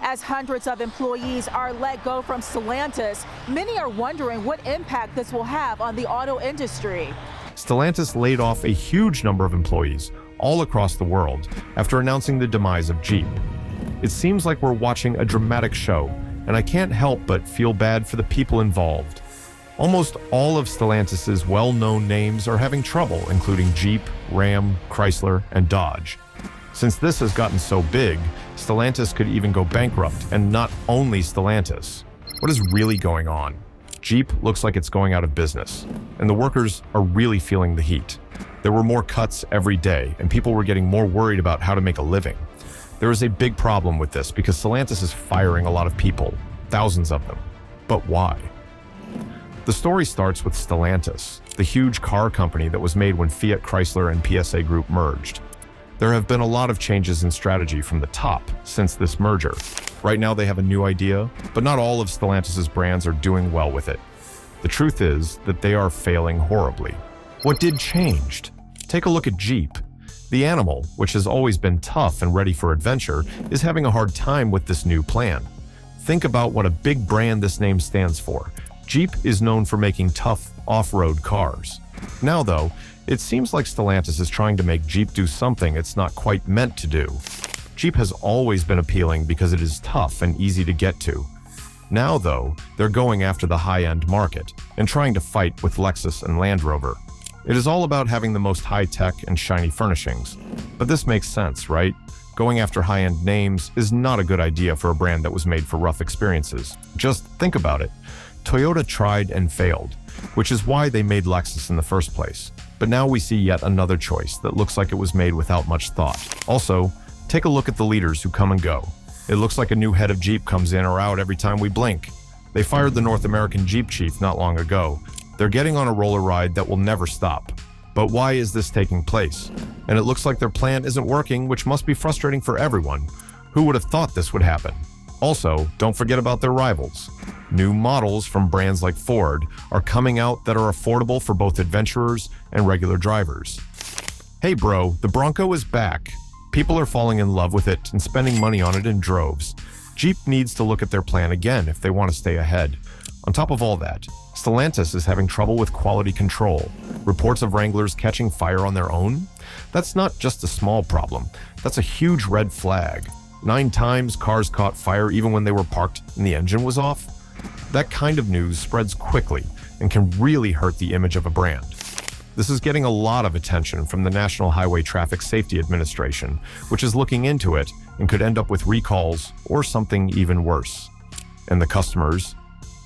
As hundreds of employees are let go from Stellantis, many are wondering what impact this will have on the auto industry. Stellantis laid off a huge number of employees all across the world after announcing the demise of Jeep. It seems like we're watching a dramatic show, and I can't help but feel bad for the people involved. Almost all of Stellantis' well-known names are having trouble, including Jeep, Ram, Chrysler, and Dodge. Since this has gotten so big, Stellantis could even go bankrupt, and not only Stellantis. What is really going on? Jeep looks like it's going out of business, and the workers are really feeling the heat. There were more cuts every day, and people were getting more worried about how to make a living. There is a big problem with this because Stellantis is firing a lot of people, thousands of them. But why? The story starts with Stellantis, the huge car company that was made when Fiat Chrysler and PSA Group merged. There have been a lot of changes in strategy from the top since this merger. Right now they have a new idea, but not all of Stellantis' brands are doing well with it. The truth is that they are failing horribly. What did change? Take a look at Jeep. The animal, which has always been tough and ready for adventure, is having a hard time with this new plan. Think about what a big brand this name stands for. Jeep is known for making tough off-road cars. Now though, it seems like Stellantis is trying to make Jeep do something it's not quite meant to do. Jeep has always been appealing because it is tough and easy to get to. Now though, they're going after the high-end market and trying to fight with Lexus and Land Rover. It is all about having the most high-tech and shiny furnishings. But this makes sense, right? Going after high-end names is not a good idea for a brand that was made for rough experiences. Just think about it. Toyota tried and failed, which is why they made Lexus in the first place. But now we see yet another choice that looks like it was made without much thought. Also, take a look at the leaders who come and go. It looks like a new head of Jeep comes in or out every time we blink. They fired the North American Jeep chief not long ago. They're getting on a roller ride that will never stop. But why is this taking place? And it looks like their plan isn't working, which must be frustrating for everyone. Who would have thought this would happen? Also, don't forget about their rivals. New models from brands like Ford are coming out that are affordable for both adventurers and regular drivers. Hey bro, the Bronco is back. People are falling in love with it and spending money on it in droves. Jeep needs to look at their plan again if they want to stay ahead. On top of all that, Stellantis is having trouble with quality control. Reports of Wranglers catching fire on their own? That's not just a small problem. That's a huge red flag. 9 times cars caught fire even when they were parked and the engine was off? That kind of news spreads quickly and can really hurt the image of a brand. This is getting a lot of attention from the National Highway Traffic Safety Administration, which is looking into it and could end up with recalls or something even worse. And the customers?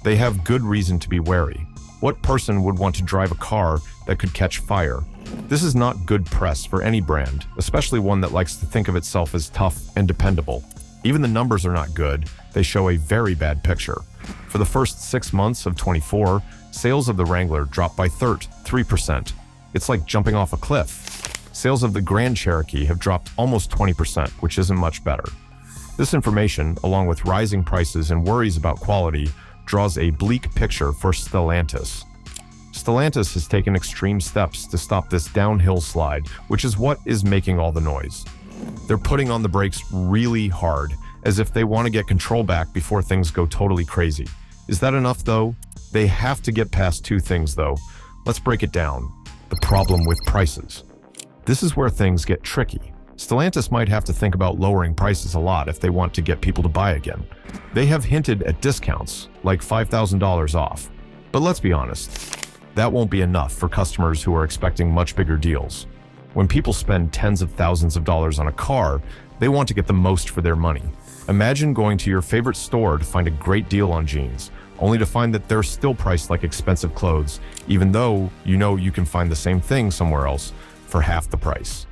They have good reason to be wary. What person would want to drive a car that could catch fire? This is not good press for any brand, especially one that likes to think of itself as tough and dependable. Even the numbers are not good. They show a very bad picture. For the first 6 months of 24, sales of the Wrangler dropped by 3%. It's like jumping off a cliff. Sales of the Grand Cherokee have dropped almost 20%, which isn't much better. This information, along with rising prices and worries about quality, draws a bleak picture for Stellantis. Stellantis has taken extreme steps to stop this downhill slide, which is what is making all the noise. They're putting on the brakes really hard, as if they want to get control back before things go totally crazy. Is that enough though? They have to get past 2 things though. Let's break it down. The problem with prices. This is where things get tricky. Stellantis might have to think about lowering prices a lot if they want to get people to buy again. They have hinted at discounts, like $5,000 off. But let's be honest, that won't be enough for customers who are expecting much bigger deals. When people spend tens of thousands of dollars on a car, they want to get the most for their money. Imagine going to your favorite store to find a great deal on jeans, only to find that they're still priced like expensive clothes, even though you know you can find the same thing somewhere else for half the price.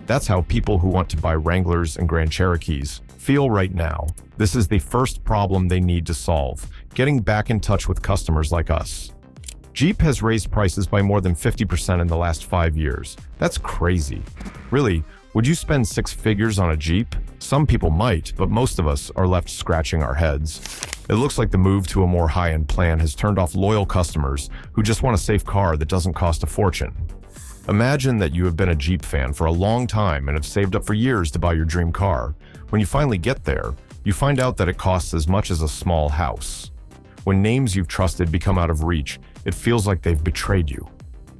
That's how people who want to buy Wranglers and Grand Cherokees feel right now. This is the first problem they need to solve, getting back in touch with customers like us. Jeep has raised prices by more than 50% in the last 5 years. That's crazy. Really, would you spend 6 figures on a Jeep? Some people might, but most of us are left scratching our heads. It looks like the move to a more high-end plan has turned off loyal customers who just want a safe car that doesn't cost a fortune. Imagine that you have been a Jeep fan for a long time and have saved up for years to buy your dream car. When you finally get there, you find out that it costs as much as a small house. When names you've trusted become out of reach, it feels like they've betrayed you.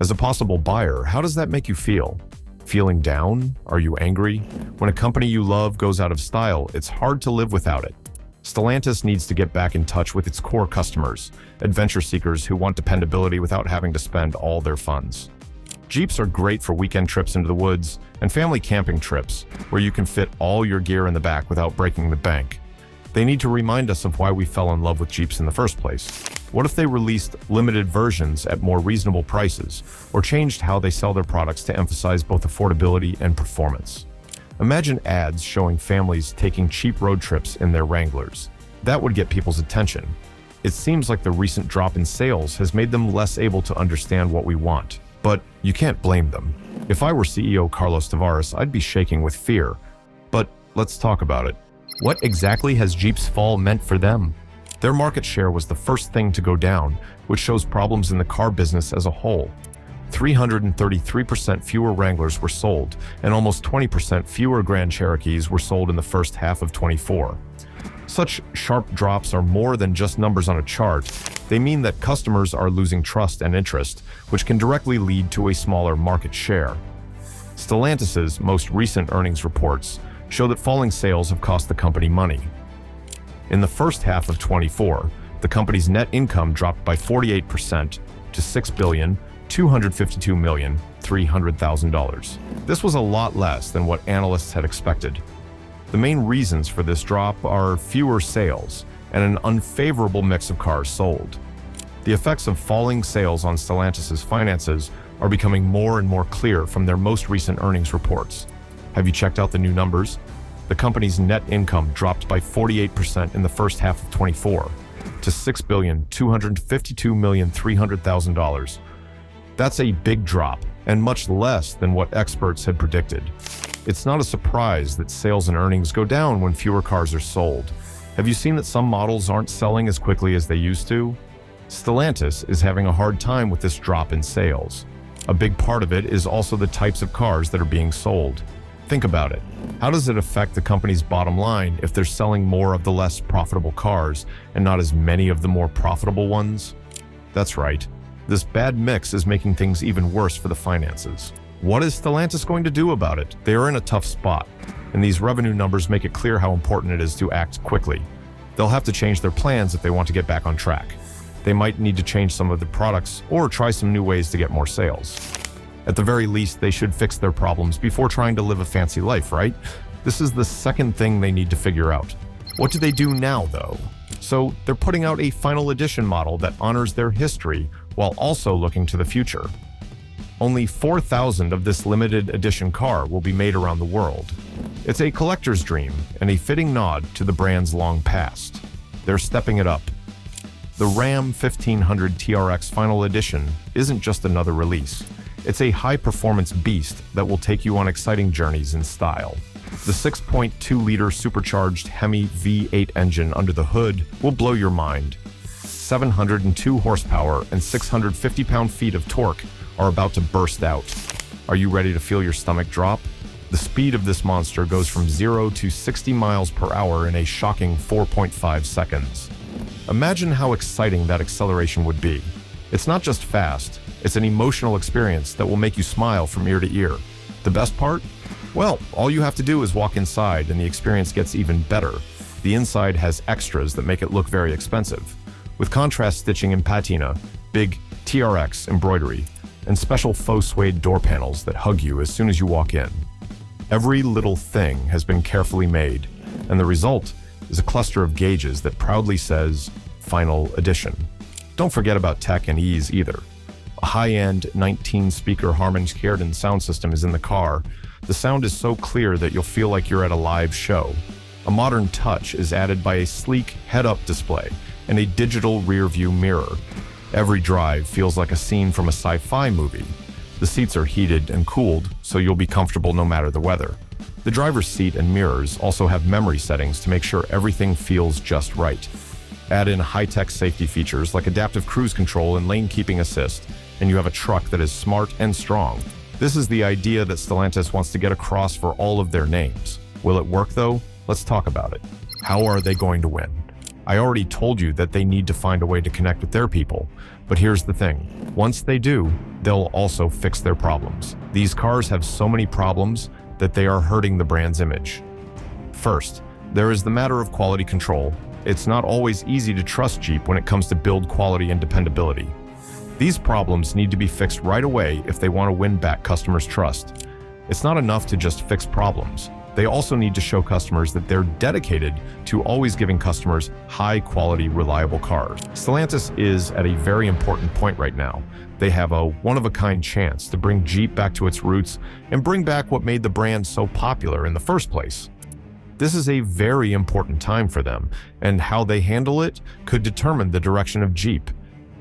As a possible buyer, how does that make you feel? Feeling down? Are you angry? When a company you love goes out of style, it's hard to live without it. Stellantis needs to get back in touch with its core customers, adventure seekers who want dependability without having to spend all their funds. Jeeps are great for weekend trips into the woods and family camping trips, where you can fit all your gear in the back without breaking the bank. They need to remind us of why we fell in love with Jeeps in the first place. What if they released limited versions at more reasonable prices, or changed how they sell their products to emphasize both affordability and performance? Imagine ads showing families taking cheap road trips in their Wranglers. That would get people's attention. It seems like the recent drop in sales has made them less able to understand what we want. But you can't blame them. If I were CEO Carlos Tavares, I'd be shaking with fear. But let's talk about it. What exactly has Jeep's fall meant for them? Their market share was the first thing to go down, which shows problems in the car business as a whole. 333% fewer Wranglers were sold, and almost 20% fewer Grand Cherokees were sold in the first half of 24. Such sharp drops are more than just numbers on a chart. They mean that customers are losing trust and interest, which can directly lead to a smaller market share. Stellantis's most recent earnings reports show that falling sales have cost the company money. In the first half of 24, the company's net income dropped by 48% to $6,252,300,000. This was a lot less than what analysts had expected. The main reasons for this drop are fewer sales and an unfavorable mix of cars sold. The effects of falling sales on Stellantis's finances are becoming more and more clear from their most recent earnings reports. Have you checked out the new numbers? The company's net income dropped by 48% in the first half of 24 to $6,252,300,000. That's a big drop and much less than what experts had predicted. It's not a surprise that sales and earnings go down when fewer cars are sold. Have you seen that some models aren't selling as quickly as they used to? Stellantis is having a hard time with this drop in sales. A big part of it is also the types of cars that are being sold. Think about it. How does it affect the company's bottom line if they're selling more of the less profitable cars and not as many of the more profitable ones? That's right. This bad mix is making things even worse for the finances. What is Stellantis going to do about it? They are in a tough spot, and these revenue numbers make it clear how important it is to act quickly. They'll have to change their plans if they want to get back on track. They might need to change some of the products or try some new ways to get more sales. At the very least, they should fix their problems before trying to live a fancy life, right? This is the second thing they need to figure out. What do they do now, though? So they're putting out a final edition model that honors their history while also looking to the future. Only 4,000 of this limited edition car will be made around the world. It's a collector's dream and a fitting nod to the brand's long past. They're stepping it up. The Ram 1500 TRX Final Edition isn't just another release. It's a high-performance beast that will take you on exciting journeys in style. The 6.2-liter supercharged Hemi V8 engine under the hood will blow your mind. 702 horsepower and 650 pound-feet of torque are about to burst out. Are you ready to feel your stomach drop? The speed of this monster goes from 0 to 60 miles per hour in a shocking 4.5 seconds. Imagine how exciting that acceleration would be. It's not just fast, it's an emotional experience that will make you smile from ear to ear. The best part? Well, all you have to do is walk inside and the experience gets even better. The inside has extras that make it look very expensive, with contrast stitching and patina, big TRX embroidery, and special faux suede door panels that hug you as soon as you walk in. Every little thing has been carefully made, and the result is a cluster of gauges that proudly says Final Edition. Don't forget about tech and ease either. A high-end 19-speaker Harman Kardon sound system is in the car. The sound is so clear that you'll feel like you're at a live show. A modern touch is added by a sleek head-up display and a digital rear-view mirror. Every drive feels like a scene from a sci-fi movie. The seats are heated and cooled, so you'll be comfortable no matter the weather. The driver's seat and mirrors also have memory settings to make sure everything feels just right. Add in high-tech safety features like adaptive cruise control and lane keeping assist, and you have a truck that is smart and strong. This is the idea that Stellantis wants to get across for all of their names. Will it work though? Let's talk about it. How are they going to win? I already told you that they need to find a way to connect with their people. But here's the thing. Once they do, they'll also fix their problems. These cars have so many problems that they are hurting the brand's image. First, there is the matter of quality control. It's not always easy to trust Jeep when it comes to build quality and dependability. These problems need to be fixed right away if they want to win back customers' trust. It's not enough to just fix problems. They also need to show customers that they're dedicated to always giving customers high-quality, reliable cars. Stellantis is at a very important point right now. They have a one-of-a-kind chance to bring Jeep back to its roots and bring back what made the brand so popular in the first place. This is a very important time for them, and how they handle it could determine the direction of Jeep.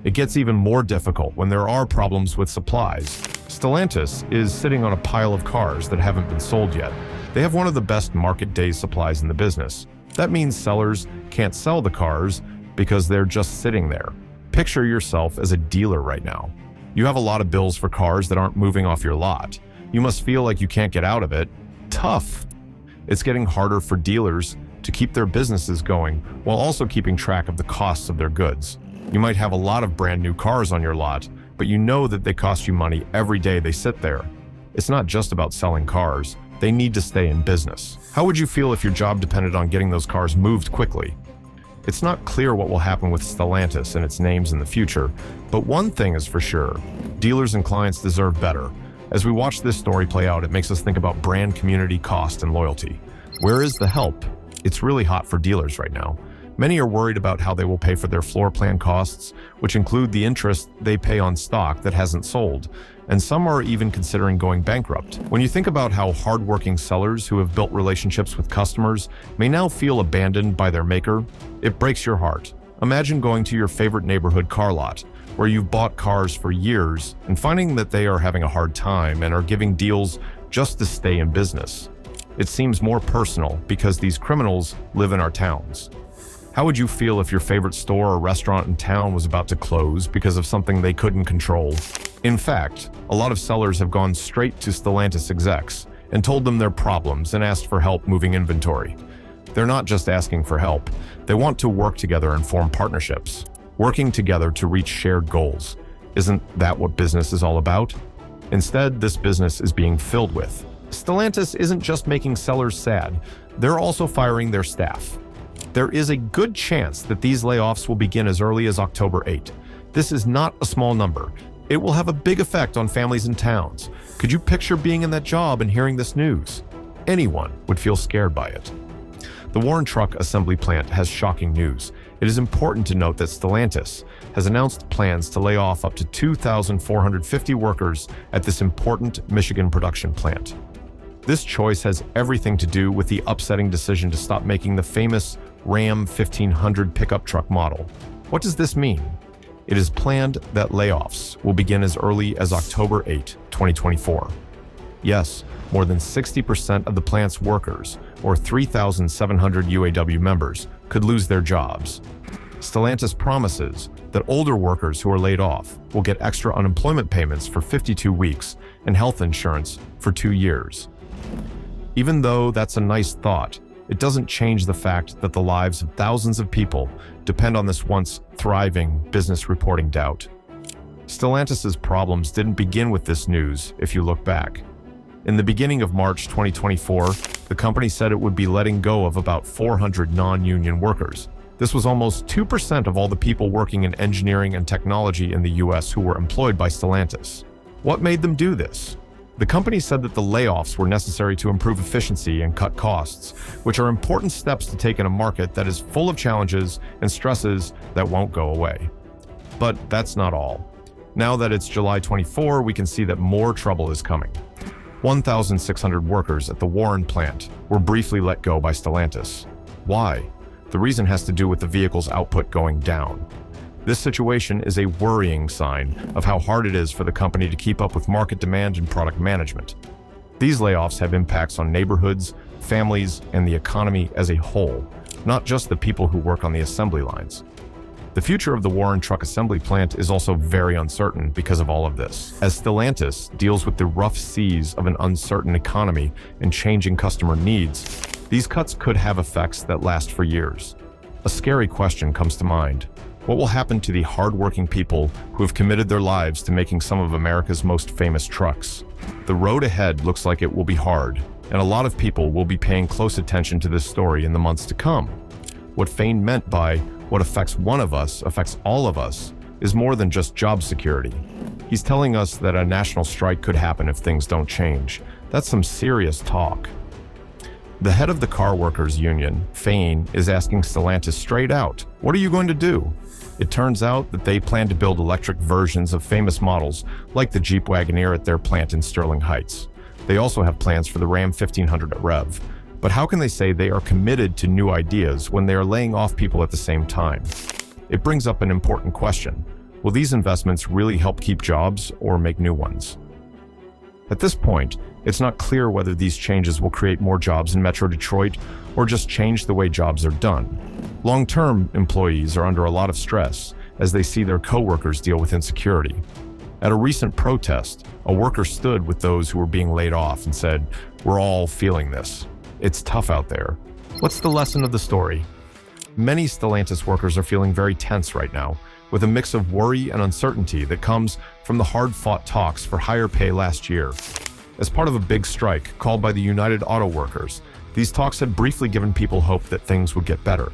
It gets even more difficult when there are problems with supplies. Stellantis is sitting on a pile of cars that haven't been sold yet. They have one of the best market day supplies in the business. That means sellers can't sell the cars because they're just sitting there. Picture yourself as a dealer right now. You have a lot of bills for cars that aren't moving off your lot. You must feel like you can't get out of it. Tough. It's getting harder for dealers to keep their businesses going while also keeping track of the costs of their goods. You might have a lot of brand new cars on your lot, but you know that they cost you money every day they sit there. It's not just about selling cars. They need to stay in business. How would you feel if your job depended on getting those cars moved quickly? It's not clear what will happen with Stellantis and its names in the future, but one thing is for sure, dealers and clients deserve better. As we watch this story play out, it makes us think about brand community, cost, and loyalty. Where is the help? It's really hot for dealers right now. Many are worried about how they will pay for their floor plan costs, which include the interest they pay on stock that hasn't sold, and some are even considering going bankrupt. When you think about how hardworking sellers who have built relationships with customers may now feel abandoned by their maker, it breaks your heart. Imagine going to your favorite neighborhood car lot, where you've bought cars for years, and finding that they are having a hard time and are giving deals just to stay in business. It seems more personal because these criminals live in our towns. How would you feel if your favorite store or restaurant in town was about to close because of something they couldn't control? In fact, a lot of sellers have gone straight to Stellantis execs and told them their problems and asked for help moving inventory. They're not just asking for help. They want to work together and form partnerships, working together to reach shared goals. Isn't that what business is all about? Instead, this business is being filled with. Stellantis isn't just making sellers sad, they're also firing their staff. There is a good chance that these layoffs will begin as early as October 8. This is not a small number. It will have a big effect on families and towns. Could you picture being in that job and hearing this news? Anyone would feel scared by it. The Warren Truck Assembly Plant has shocking news. It is important to note that Stellantis has announced plans to lay off up to 2,450 workers at this important Michigan production plant. This choice has everything to do with the upsetting decision to stop making the famous Ram 1500 pickup truck model. What does this mean? It is planned that layoffs will begin as early as October 8, 2024. Yes, more than 60% of the plant's workers, or 3,700 UAW members, could lose their jobs. Stellantis promises that older workers who are laid off will get extra unemployment payments for 52 weeks and health insurance for 2 years. Even though that's a nice thought, it doesn't change the fact that the lives of thousands of people depend on this once thriving business reporting doubt. Stellantis's problems didn't begin with this news if you look back. In the beginning of March 2024, the company said it would be letting go of about 400 non-union workers. This was almost 2% of all the people working in engineering and technology in the US who were employed by Stellantis. What made them do this? The company said that the layoffs were necessary to improve efficiency and cut costs, which are important steps to take in a market that is full of challenges and stresses that won't go away. But that's not all. Now that it's July 24, we can see that more trouble is coming. 1,600 workers at the Warren plant were briefly let go by Stellantis. Why? The reason has to do with the vehicle's output going down. This situation is a worrying sign of how hard it is for the company to keep up with market demand and product management. These layoffs have impacts on neighborhoods, families, and the economy as a whole, not just the people who work on the assembly lines. The future of the Warren Truck Assembly Plant is also very uncertain because of all of this. As Stellantis deals with the rough seas of an uncertain economy and changing customer needs, These cuts could have effects that last for years. A scary question comes to mind. What will happen to the hard-working people who have committed their lives to making some of America's most famous trucks? The road ahead looks like it will be hard, and a lot of people will be paying close attention to this story in the months to come. What Fain meant by "what affects one of us affects all of us" is more than just job security. He's telling us that a national strike could happen if things don't change. That's some serious talk. The head of the car workers union, Fain, is asking Stellantis straight out, "What are you going to do?" It turns out that they plan to build electric versions of famous models like the Jeep Wagoneer at their plant in Sterling Heights. They also have plans for the Ram 1500 at Rev. But how can they say they are committed to new ideas when they are laying off people at the same time? It brings up an important question. Will these investments really help keep jobs or make new ones? At this point, it's not clear whether these changes will create more jobs in Metro Detroit or just change the way jobs are done. Long-term employees are under a lot of stress as they see their co-workers deal with insecurity. At a recent protest, a worker stood with those who were being laid off and said, "We're all feeling this. It's tough out there." What's the lesson of the story? Many Stellantis workers are feeling very tense right now, with a mix of worry and uncertainty that comes from the hard-fought talks for higher pay last year. As part of a big strike called by the United Auto Workers, these talks had briefly given people hope that things would get better.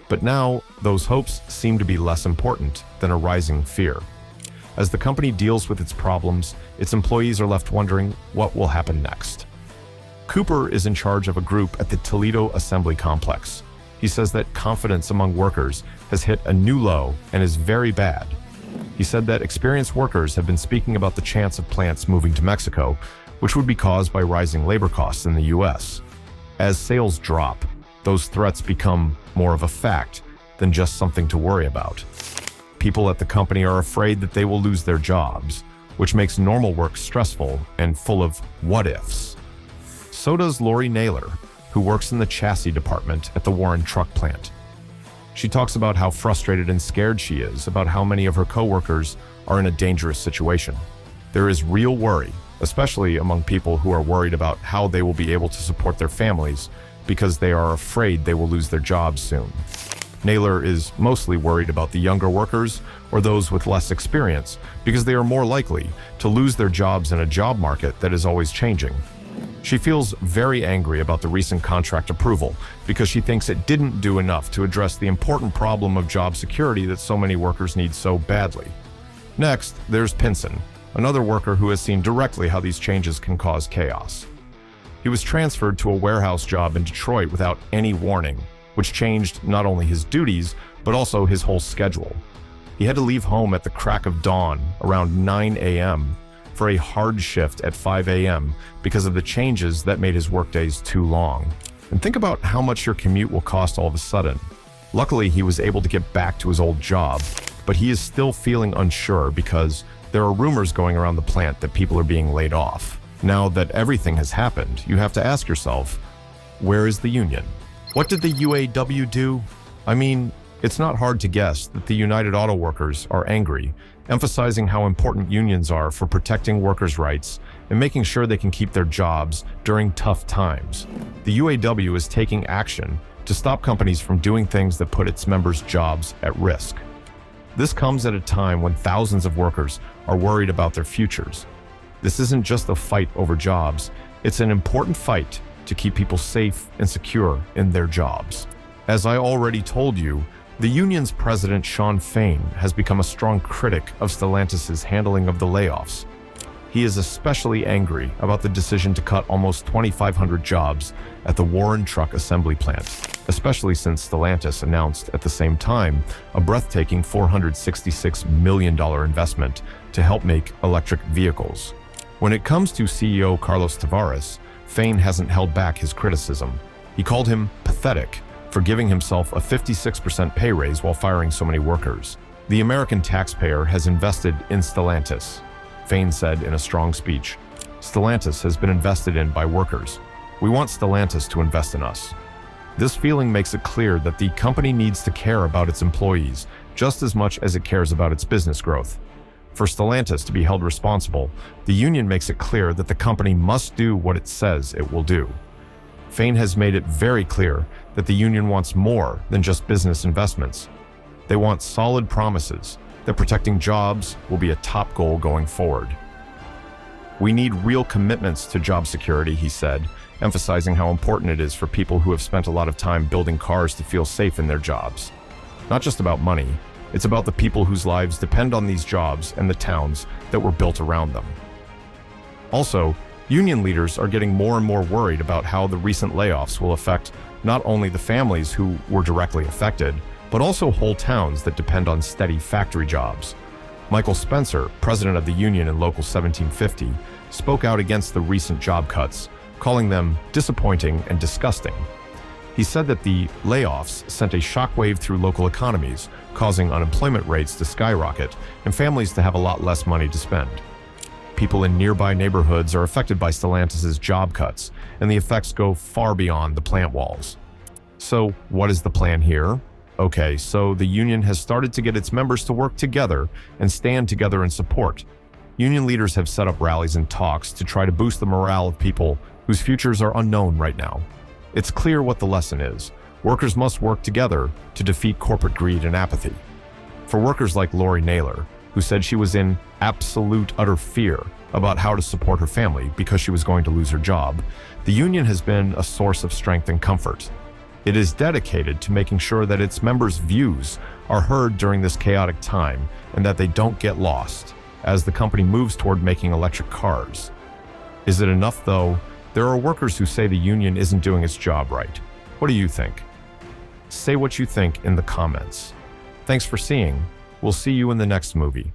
But now, those hopes seem to be less important than a rising fear. As the company deals with its problems, its employees are left wondering what will happen next. Cooper is in charge of a group at the Toledo Assembly Complex. He says that confidence among workers has hit a new low and is very bad. He said that experienced workers have been speaking about the chance of plants moving to Mexico, which would be caused by rising labor costs in the US. As sales drop, those threats become more of a fact than just something to worry about. People at the company are afraid that they will lose their jobs, which makes normal work stressful and full of what-ifs. So does Lori Naylor, who works in the chassis department at the Warren truck plant. She talks about how frustrated and scared she is about how many of her coworkers are in a dangerous situation. There is real worry, especially among people who are worried about how they will be able to support their families because they are afraid they will lose their jobs soon. Naylor is mostly worried about the younger workers or those with less experience because they are more likely to lose their jobs in a job market that is always changing. She feels very angry about the recent contract approval because she thinks it didn't do enough to address the important problem of job security that so many workers need so badly. Next, there's Pinson, another worker who has seen directly how these changes can cause chaos. He was transferred to a warehouse job in Detroit without any warning, which changed not only his duties, but also his whole schedule. He had to leave home at the crack of dawn, around 9 a.m., for a hard shift at 5 a.m. because of the changes that made his workdays too long. And think about how much your commute will cost all of a sudden. Luckily, he was able to get back to his old job, but he is still feeling unsure because there are rumors going around the plant that people are being laid off. Now that everything has happened, you have to ask yourself, where is the union? What did the UAW do? I mean, it's not hard to guess that the United Auto Workers are angry, emphasizing how important unions are for protecting workers' rights and making sure they can keep their jobs during tough times. The UAW is taking action to stop companies from doing things that put its members' jobs at risk. This comes at a time when thousands of workers are worried about their futures. This isn't just a fight over jobs, it's an important fight to keep people safe and secure in their jobs. As I already told you, the union's president, Shawn Fain, has become a strong critic of Stellantis' handling of the layoffs. He is especially angry about the decision to cut almost 2,500 jobs at the Warren truck assembly plant, especially since Stellantis announced at the same time a breathtaking $466 million investment to help make electric vehicles. When it comes to CEO Carlos Tavares, Fain hasn't held back his criticism. He called him pathetic for giving himself a 56% pay raise while firing so many workers. The American taxpayer has invested in Stellantis, Fain said in a strong speech. Stellantis has been invested in by workers. We want Stellantis to invest in us. This feeling makes it clear that the company needs to care about its employees just as much as it cares about its business growth. For Stellantis to be held responsible, the union makes it clear that the company must do what it says it will do. Fain has made it very clear that the union wants more than just business investments. They want solid promises that protecting jobs will be a top goal going forward. We need real commitments to job security, he said, emphasizing how important it is for people who have spent a lot of time building cars to feel safe in their jobs. Not just about money, it's about the people whose lives depend on these jobs and the towns that were built around them. Also, union leaders are getting more and more worried about how the recent layoffs will affect not only the families who were directly affected, but also whole towns that depend on steady factory jobs. Michael Spencer, president of the union in Local 1750, spoke out against the recent job cuts, calling them disappointing and disgusting. He said that the layoffs sent a shockwave through local economies, causing unemployment rates to skyrocket and families to have a lot less money to spend. People in nearby neighborhoods are affected by Stellantis' job cuts, and the effects go far beyond the plant walls. So, what is the plan here? Okay, so the union has started to get its members to work together and stand together in support. Union leaders have set up rallies and talks to try to boost the morale of people whose futures are unknown right now. It's clear what the lesson is. Workers must work together to defeat corporate greed and apathy. For workers like Lori Naylor, who said she was in absolute utter fear about how to support her family because she was going to lose her job, the union has been a source of strength and comfort. It is dedicated to making sure that its members' views are heard during this chaotic time and that they don't get lost as the company moves toward making electric cars. Is it enough, though? There are workers who say the union isn't doing its job right. What do you think? Say what you think in the comments. Thanks for seeing. We'll see you in the next movie.